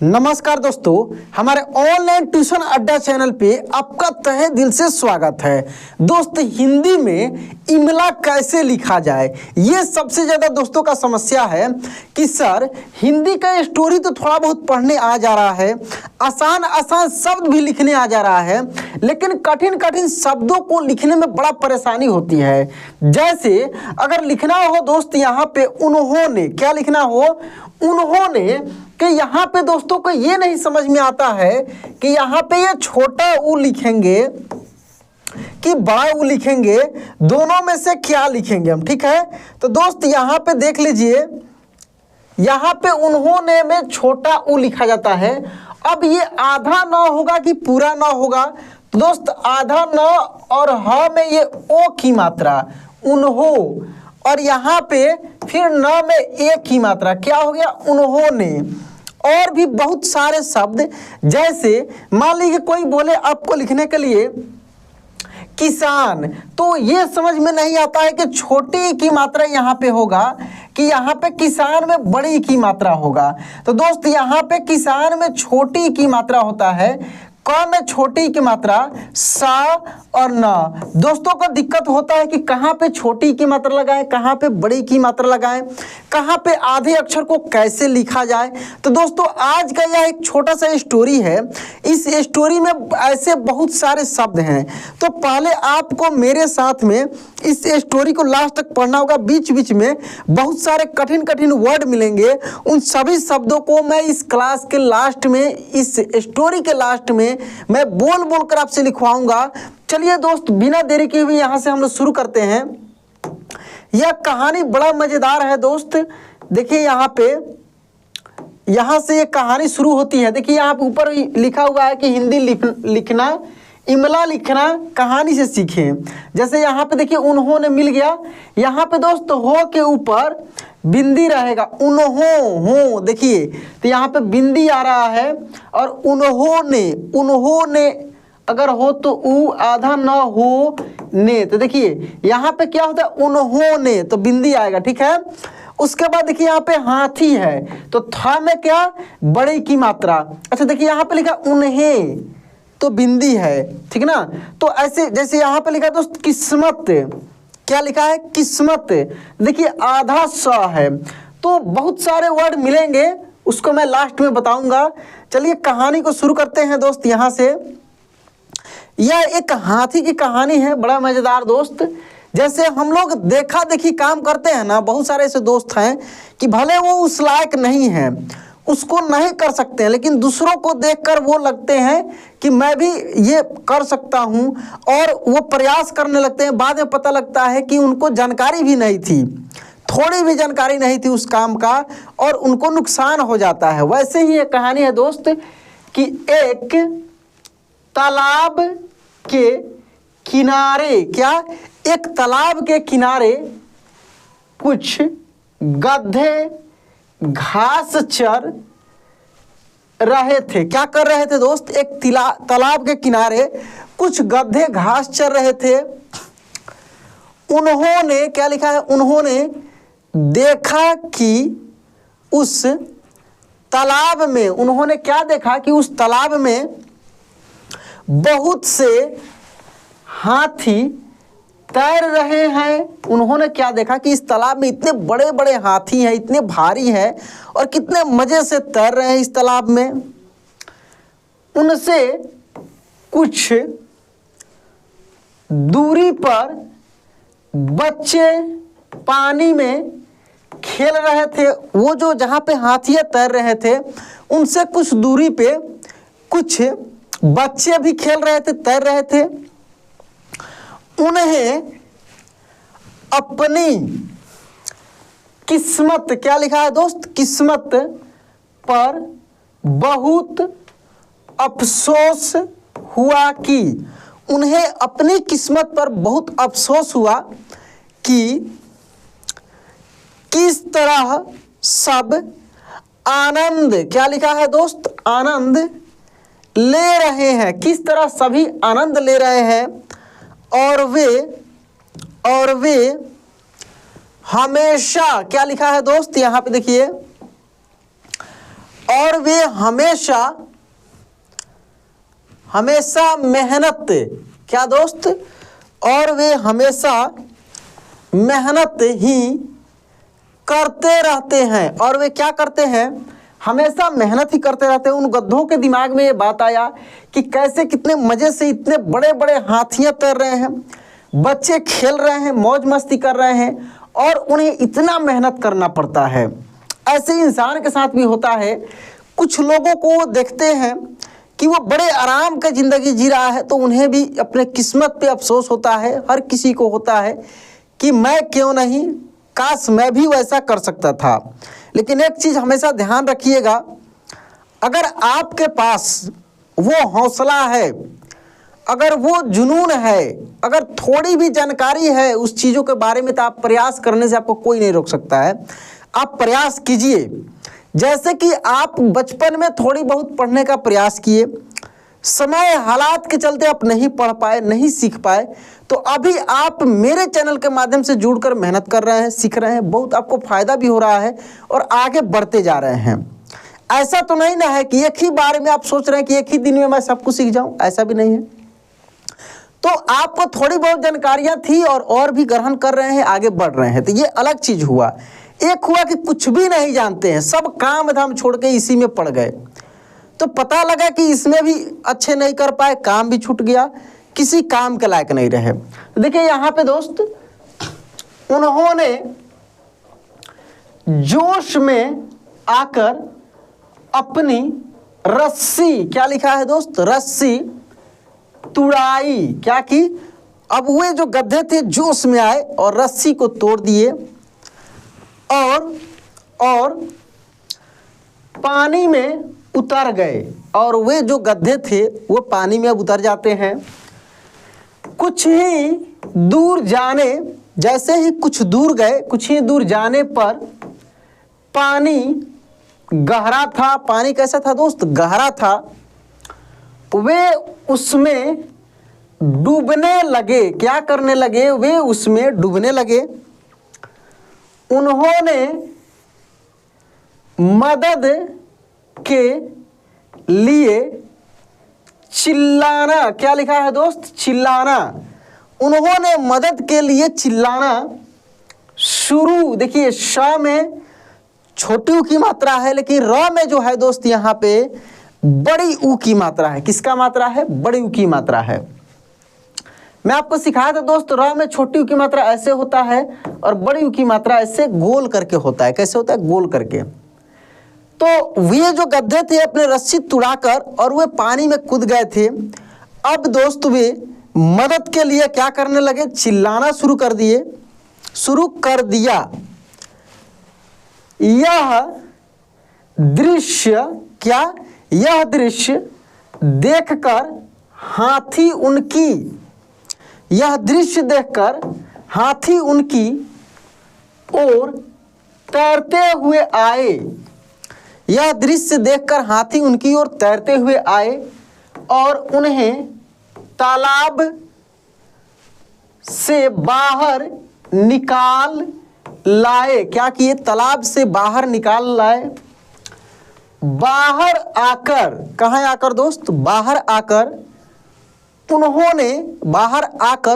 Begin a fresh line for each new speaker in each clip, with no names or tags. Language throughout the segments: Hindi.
नमस्कार दोस्तों, हमारे ऑनलाइन ट्यूशन अड्डा चैनल पे आपका तहे दिल से स्वागत है। दोस्त, हिंदी में इमला कैसे लिखा जाए, ये सबसे ज़्यादा दोस्तों का समस्या है कि सर हिंदी का स्टोरी तो थोड़ा बहुत पढ़ने आ जा रहा है, आसान आसान शब्द भी लिखने आ जा रहा है, लेकिन कठिन कठिन शब्दों को लिखने में बड़ा परेशानी होती है। जैसे अगर लिखना हो दोस्त, यहाँ पे उन्होंने क्या लिखना हो, उन्होंने, कि यहाँ पे दोस्तों को ये नहीं समझ में आता है कि यहाँ पे ये छोटा ऊ लिखेंगे कि बड़ा ऊ लिखेंगे, दोनों में से क्या लिखेंगे हम। ठीक है, तो दोस्त यहाँ पे देख लीजिए, यहाँ पे उन्होंने में छोटा ऊ लिखा जाता है। अब ये आधा न होगा कि पूरा न होगा, तो दोस्त आधा न और ह में ये ओ की मात्रा उन्हो, और यहाँ पे फिर न में एक की मात्रा क्या हो गया, उन्होंने। और भी बहुत सारे शब्द, जैसे मान लीजिए कोई बोले आपको लिखने के लिए किसान, तो ये समझ में नहीं आता है कि छोटी की मात्रा यहाँ पे होगा कि यहाँ पे किसान में बड़ी की मात्रा होगा। तो दोस्त यहाँ पे किसान में छोटी की मात्रा होता है, क में छोटी की मात्रा सा और न। दोस्तों को दिक्कत होता है कि कहाँ पे छोटी की मात्रा लगाएं, कहाँ पे बड़ी की मात्रा लगाएं, कहाँ पे आधे अक्षर को कैसे लिखा जाए। तो दोस्तों आज का यह एक छोटा सा स्टोरी है, इस स्टोरी में ऐसे बहुत सारे शब्द हैं। तो पहले आपको मेरे साथ में इस स्टोरी को लास्ट तक पढ़ना होगा। बीच बीच में बहुत सारे कठिन कठिन वर्ड मिलेंगे, उन सभी शब्दों को मैं इस क्लास के लास्ट में, इस स्टोरी के लास्ट में मैं बोल बोल कर आपसे लिखवाऊंगा। चलिए दोस्त, बिना देरी के हुए यहाँ से हम लोग शुरू करते हैं। यह कहानी बड़ा मजेदार है दोस्त। देखिए यहाँ पे, यहाँ से ये कहानी शुरू होती है। देखिए यहाँ पे ऊपर लिखा हुआ है कि हिंदी लिखना, इमला लिखना कहानी से सीखें। जैसे यहाँ पे देखिए उन्होंने मिल गया, यहाँ पे दोस्त हो के ऊपर बिंदी रहेगा, उन्हों, देखिए तो यहाँ पे बिंदी आ रहा है। और उन्होंने, उन्होंने अगर हो तो ऊ, आधा न हो ने, तो देखिए यहाँ पे क्या होता है, उन्होंने, तो बिंदी आएगा। ठीक है, उसके बाद देखिए यहाँ पे हाथी है, तो था में क्या, बड़े की मात्रा। अच्छा देखिए यहाँ पे लिखा उन्हें, तो बिंदी है। ठीक ना, तो ऐसे जैसे यहाँ पे लिखा दोस्त किस्मत, क्या लिखा है, किस्मत, देखिए आधा स है। तो बहुत सारे वर्ड मिलेंगे, उसको मैं लास्ट में बताऊंगा। चलिए कहानी को शुरू करते हैं दोस्त। यहाँ से यह एक हाथी की कहानी है, बड़ा मजेदार दोस्त। जैसे हम लोग देखा देखी काम करते हैं ना, बहुत सारे ऐसे दोस्त हैं कि भले वो उस लायक नहीं है, उसको नहीं कर सकते हैं, लेकिन दूसरों को देखकर वो लगते हैं कि मैं भी ये कर सकता हूँ, और वो प्रयास करने लगते हैं। बाद में पता लगता है कि उनको जानकारी भी नहीं थी, थोड़ी भी जानकारी नहीं थी उस काम का, और उनको नुकसान हो जाता है। वैसे ही एक कहानी है दोस्त कि एक तालाब के किनारे, क्या, एक तालाब के किनारे कुछ गधे घास चर रहे थे। क्या कर रहे थे दोस्त, एक तालाब के किनारे कुछ गधे घास चर रहे थे। उन्होंने, क्या लिखा है, उन्होंने देखा कि उस तालाब में, उन्होंने क्या देखा कि उस तालाब में बहुत से हाथी तैर रहे हैं। उन्होंने क्या देखा कि इस तालाब में इतने बड़े बड़े हाथी हैं, इतने भारी हैं, और कितने मजे से तैर रहे हैं इस तालाब में। उनसे कुछ दूरी पर बच्चे पानी में खेल रहे थे। वो जो जहाँ पे हाथियाँ तैर रहे थे, उनसे कुछ दूरी पे कुछ बच्चे भी खेल रहे थे, तैर रहे थे। उन्हें अपनी किस्मत, क्या लिखा है दोस्त, किस्मत पर बहुत अफसोस हुआ कि, उन्हें अपनी किस्मत पर बहुत अफसोस हुआ कि किस तरह सब आनंद, क्या लिखा है दोस्त, आनंद ले रहे हैं, किस तरह सभी आनंद ले रहे हैं, और वे हमेशा, क्या लिखा है दोस्त, यहाँ पे देखिए, और वे हमेशा हमेशा मेहनत, क्या दोस्त, और वे हमेशा मेहनत ही करते रहते हैं। और वे क्या करते हैं, हमेशा मेहनत ही करते रहते हैं। उन गधों के दिमाग में ये बात आया कि कैसे कितने मज़े से इतने बड़े बड़े हाथियाँ तैर रहे हैं, बच्चे खेल रहे हैं, मौज मस्ती कर रहे हैं, और उन्हें इतना मेहनत करना पड़ता है। ऐसे ही इंसान के साथ भी होता है। कुछ लोगों को देखते हैं कि वो बड़े आराम का ज़िंदगी जी रहा है, तो उन्हें भी अपने किस्मत पे अफसोस होता है। हर किसी को होता है कि मैं क्यों नहीं, काश मैं भी वैसा कर सकता था। लेकिन एक चीज़ हमेशा ध्यान रखिएगा, अगर आपके पास वो हौसला है, अगर वो जुनून है, अगर थोड़ी भी जानकारी है उस चीज़ों के बारे में, तो आप प्रयास करने से आपको कोई नहीं रोक सकता है। आप प्रयास कीजिए। जैसे कि आप बचपन में थोड़ी बहुत पढ़ने का प्रयास किए, समय हालात के चलते आप नहीं पढ़ पाए, नहीं सीख पाए, तो अभी आप मेरे चैनल के माध्यम से जुड़कर मेहनत कर रहे हैं, सीख रहे हैं, बहुत आपको फ़ायदा भी हो रहा है और आगे बढ़ते जा रहे हैं। ऐसा तो नहीं ना है कि एक ही बार में आप सोच रहे हैं कि एक ही दिन में मैं सब कुछ सीख जाऊं, ऐसा भी नहीं है। तो आपको थोड़ी बहुत जानकारियां थी और भी ग्रहण कर रहे हैं, आगे बढ़ रहे हैं, तो ये अलग चीज़ हुआ। एक हुआ कि कुछ भी नहीं जानते हैं, सब काम धाम छोड़ के इसी में पड़ गए, तो पता लगा कि इसमें भी अच्छे नहीं कर पाए, काम भी छूट गया, किसी काम के लायक नहीं रहे। देखिए यहाँ पे दोस्त, उन्होंने जोश में आकर अपनी रस्सी, क्या लिखा है दोस्त, रस्सी तुड़ाई। क्या की, अब वे जो गधे थे जोश में आए और रस्सी को तोड़ दिए और पानी में उतर गए। और वे जो गधे थे वो पानी में अब उतर जाते हैं। कुछ ही दूर जाने, जैसे ही कुछ दूर गए, कुछ ही दूर जाने पर पानी गहरा था। पानी कैसा था दोस्त, गहरा था। वे उसमें डूबने लगे। क्या करने लगे, वे उसमें डूबने लगे। उन्होंने मदद के लिए चिल्लाना, क्या लिखा है दोस्त, चिल्लाना। उन्होंने मदद के लिए चिल्लाना शुरू। देखिए श में छोटी ऊ की मात्रा है, लेकिन र में जो है दोस्त यहाँ पे बड़ी ऊ की मात्रा है। किसका मात्रा है, बड़ी ऊ की मात्रा है। मैं आपको सिखाया था दोस्त, र में छोटी ऊ की मात्रा ऐसे होता है और बड़ी ऊ की मात्रा ऐसे गोल करके होता है। कैसे होता है, गोल करके। तो वे जो गधे थे अपने रस्सी तुड़ाकर और वे पानी में कूद गए थे। अब दोस्त वे मदद के लिए क्या करने लगे, चिल्लाना शुरू कर दिया। यह दृश्य, क्या, यह दृश्य देखकर हाथी उनकी, यह दृश्य देखकर हाथी उनकी ओर तैरते हुए आए। यह दृश्य देखकर हाथी उनकी ओर तैरते हुए आए और उन्हें तालाब से बाहर निकाल लाए। क्या किए, तालाब से बाहर निकाल लाए। बाहर आकर, कहाँ आकर दोस्त, बाहर आकर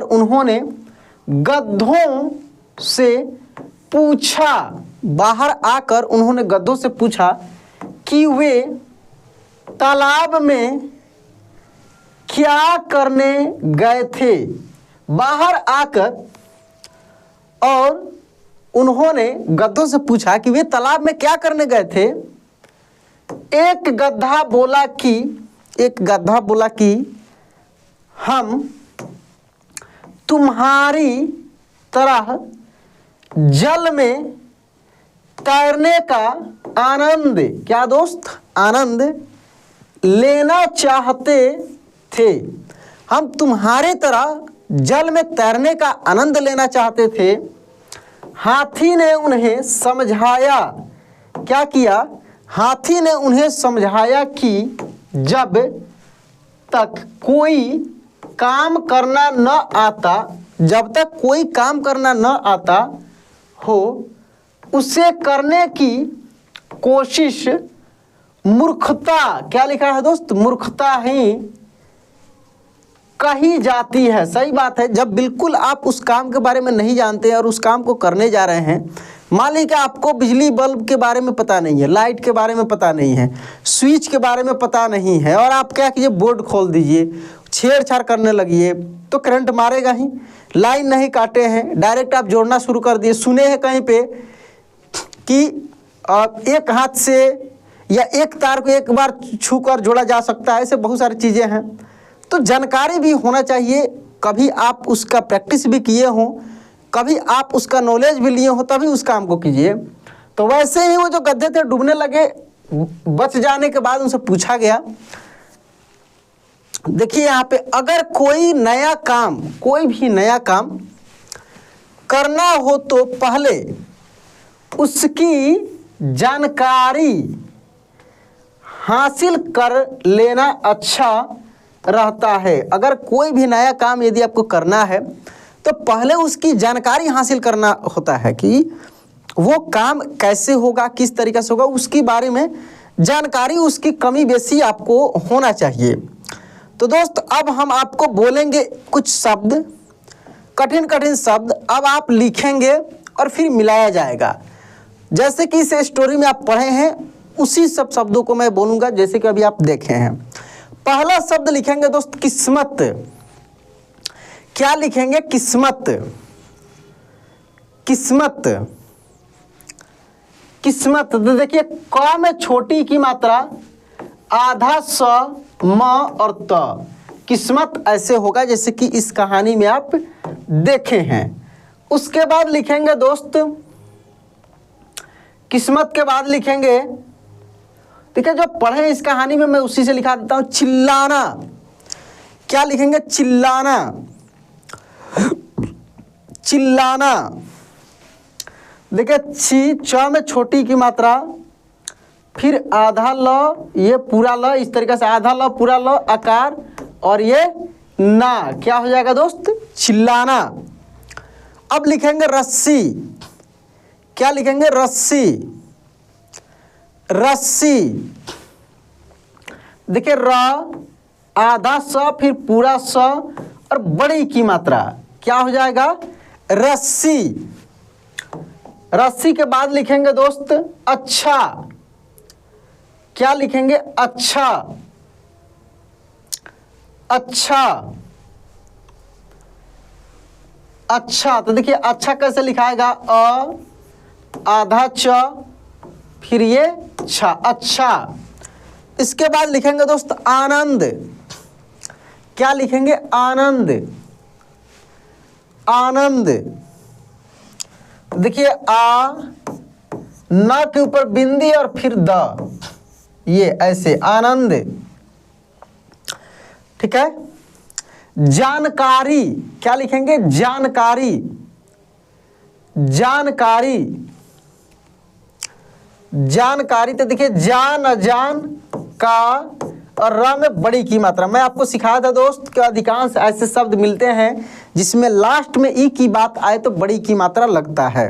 उन्होंने गधों से पूछा। बाहर आकर उन्होंने गधों से पूछा कि वे तालाब में क्या करने गए थे। बाहर आकर और उन्होंने गधों से पूछा कि वे तालाब में क्या करने गए थे। एक गधा बोला कि हम तुम्हारी तरह जल में तैरने का आनंद, क्या दोस्त, आनंद लेना चाहते थे। हम तुम्हारे तरह जल में तैरने का आनंद लेना चाहते थे। हाथी ने उन्हें समझाया। क्या किया, हाथी ने उन्हें समझाया कि जब तक कोई काम करना न आता हो, उसे करने की कोशिश मूर्खता, क्या लिखा है दोस्त, मूर्खता ही कही जाती है। सही बात है, जब बिल्कुल आप उस काम के बारे में नहीं जानते और उस काम को करने जा रहे हैं, मान लीजिए कि आपको बिजली बल्ब के बारे में पता नहीं है, लाइट के बारे में पता नहीं है, स्विच के बारे में पता नहीं है, और आप क्या कीजिए, बोर्ड खोल दीजिए, छेड़छाड़ करने लगिए, तो करंट मारेगा ही। लाइन नहीं काटे हैं, डायरेक्ट आप जोड़ना शुरू कर दिए। सुने हैं कहीं पे कि एक हाथ से या एक तार को एक बार छू कर जोड़ा जा सकता है, ऐसे बहुत सारी चीज़ें हैं। तो जानकारी भी होना चाहिए, कभी आप उसका प्रैक्टिस भी किए हों, कभी आप उसका नॉलेज भी लिए हो, तभी उस काम को कीजिए। तो वैसे ही वो जो गड्ढे थे डूबने लगे, बच जाने के बाद उनसे पूछा गया, देखिए यहाँ पे, अगर कोई नया काम, कोई भी नया काम करना हो तो पहले उसकी जानकारी हासिल कर लेना अच्छा रहता है। अगर कोई भी नया काम यदि आपको करना है तो पहले उसकी जानकारी हासिल करना होता है कि वो काम कैसे होगा, किस तरीके से होगा, उसके बारे में जानकारी, उसकी कमी बेसी आपको होना चाहिए। तो दोस्त अब हम आपको बोलेंगे कुछ शब्द, कठिन कठिन शब्द, अब आप लिखेंगे और फिर मिलाया जाएगा। जैसे कि इस स्टोरी में आप पढ़े हैं उसी सब शब्दों को मैं बोलूँगा जैसे कि अभी आप देखे हैं। पहला शब्द लिखेंगे दोस्त किस्मत। क्या लिखेंगे, किस्मत। किस्मत, किस्मत। तो देखिए क में छोटी की मात्रा आधा स, म और त। किस्मत ऐसे होगा जैसे कि इस कहानी में आप देखे हैं। उसके बाद लिखेंगे दोस्त, किस्मत के बाद लिखेंगे, देखिए जो पढ़े इस कहानी में मैं उसी से लिखा देता हूं, चिल्लाना। क्या लिखेंगे, चिल्लाना। चिल्लाना। देखिए ची, च में छोटी की मात्रा, फिर आधा ल, ये पूरा ल, इस तरीके से आधा ल पूरा ल आकार, और ये ना, क्या हो जाएगा दोस्त, चिल्लाना। अब लिखेंगे रस्सी। क्या लिखेंगे, रस्सी। रस्सी। देखिए र, आधा स, फिर पूरा स और बड़ी की मात्रा, क्या हो जाएगा, रस्सी। रस्सी के बाद लिखेंगे दोस्त अच्छा। क्या लिखेंगे, अच्छा। अच्छा। अच्छा, तो देखिए अच्छा कैसे लिखाएगा, अ, आधा च, फिर ये छ, अच्छा। इसके बाद लिखेंगे दोस्त आनंद। क्या लिखेंगे, आनंद। आनंद। देखिए आ, न के ऊपर बिंदी और फिर द, ये ऐसे आनंद। ठीक है। जानकारी। क्या लिखेंगे, जानकारी। जानकारी। जानकारी। तो देखिए जान, अजान का और र में बड़ी की मात्रा। मैं आपको सिखाया था दोस्त कि अधिकांश ऐसे शब्द मिलते हैं जिसमें लास्ट में ई की बात आए तो बड़ी की मात्रा लगता है।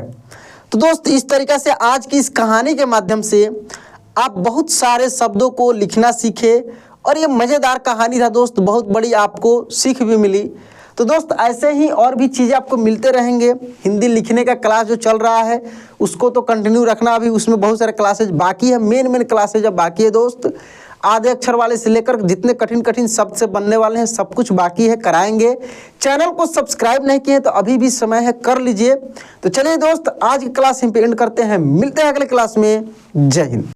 तो दोस्त इस तरीके से आज की इस कहानी के माध्यम से आप बहुत सारे शब्दों को लिखना सीखे और ये मज़ेदार कहानी था दोस्त, बहुत बड़ी आपको सीख भी मिली। तो दोस्त ऐसे ही और भी चीज़ें आपको मिलते रहेंगे। हिंदी लिखने का क्लास जो चल रहा है उसको तो कंटिन्यू रखना, अभी उसमें बहुत सारे क्लासेज बाकी है, मेन क्लासेज अब बाकी है दोस्त। आधे अक्षर वाले से लेकर जितने कठिन कठिन शब्द से बनने वाले हैं सब कुछ बाकी है, कराएंगे। चैनल को सब्सक्राइब नहीं किए तो अभी भी समय है, कर लीजिए। तो चलिए दोस्त आज की क्लास यहीं पे एंड करते हैं, मिलते हैं अगले क्लास में। जय हिंद।